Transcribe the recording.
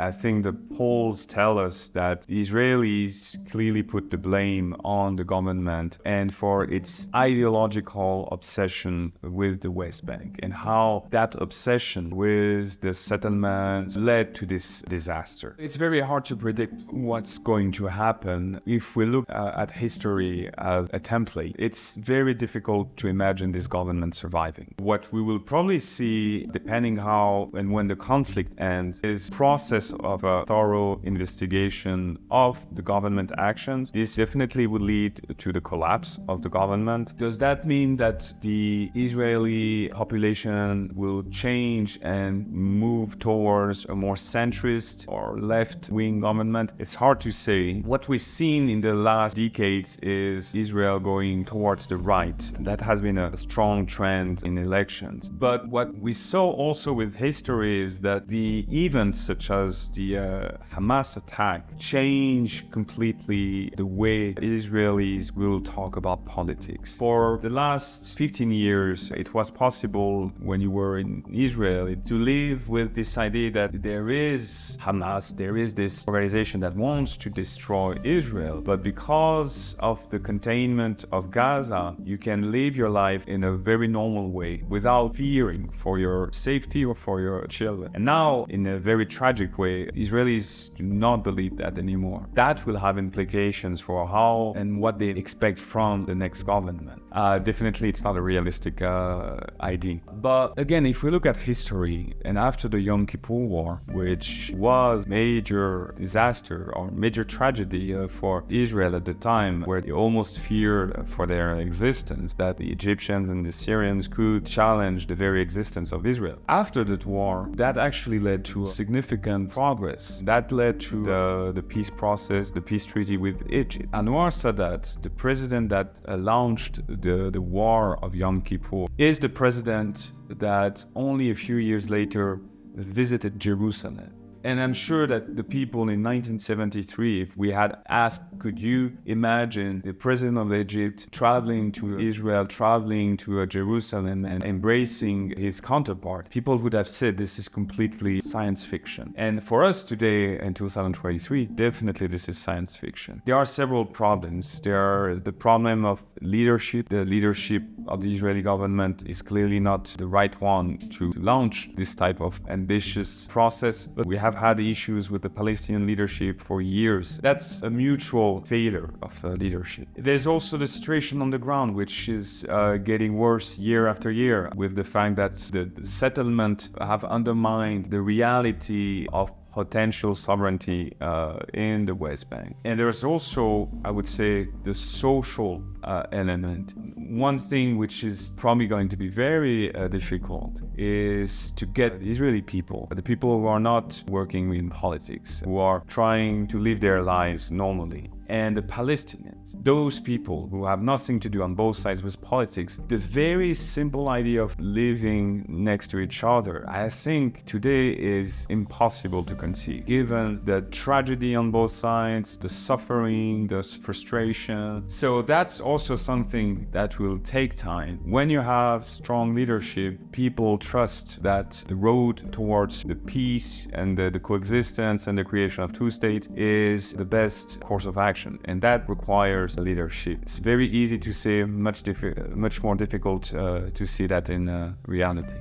I think the polls tell us that the Israelis clearly put the blame on the government and for its ideological obsession with the West Bank and how that obsession with the settlements led to this disaster. It's very hard to predict what's going to happen. If we look at history as a template, it's very difficult to imagine this government surviving. What we will probably see, depending how and when the conflict ends, is process of a thorough investigation of the government actions. This definitely would lead to the collapse of the government. Does that mean that the Israeli population will change and move towards a more centrist or left-wing government? It's hard to say. What we've seen in the last decades is Israel going towards the right. That has been a strong trend in elections. But what we saw also with history is that the events such as the Hamas attack change completely the way Israelis will talk about politics. For the last 15 years, it was possible when you were in Israel to live with this idea that there is Hamas, there is this organization that wants to destroy Israel. But because of the containment of Gaza, you can live your life in a very normal way without fearing for your safety or for your children. And now, in a very tragic way, Israelis do not believe that anymore. That will have implications for how and what they expect from the next government. Definitely, it's not a realistic idea. But again, if we look at history, and after the Yom Kippur War, which was major disaster or major tragedy for Israel at the time, where they almost feared for their existence, that the Egyptians and the Syrians could challenge the very existence of Israel. After that war, that actually led to significant progress. That led to the peace process, the peace treaty with Egypt. Anwar Sadat, the president that launched the war of Yom Kippur, is the president that only a few years later visited Jerusalem. And I'm sure that the people in 1973, if we had asked, could you imagine the president of Egypt traveling to Israel, traveling to Jerusalem and embracing his counterpart, people would have said this is completely science fiction. And for us today in 2023, definitely this is science fiction. There are several problems. There are the problem of leadership. The leadership of the Israeli government is clearly not the right one to launch this type of ambitious process. But we have had issues with the Palestinian leadership for years. That's a mutual failure of leadership. There's also the situation on the ground, which is getting worse year after year, with the fact that the settlement have undermined the reality of potential sovereignty in the West Bank. And there's also, I would say, the social element. One thing which is probably going to be very difficult is to get the Israeli people, the people who are not working in politics, who are trying to live their lives normally, and the Palestinians, those people who have nothing to do on both sides with politics. The very simple idea of living next to each other, I think today is impossible to conceive, given the tragedy on both sides, the suffering, the frustration. So that's also something that will take time. When you have strong leadership, people trust that the road towards the peace and the coexistence and the creation of two states is the best course of action. And that requires leadership. It's very easy to say, much more difficult to see that in reality.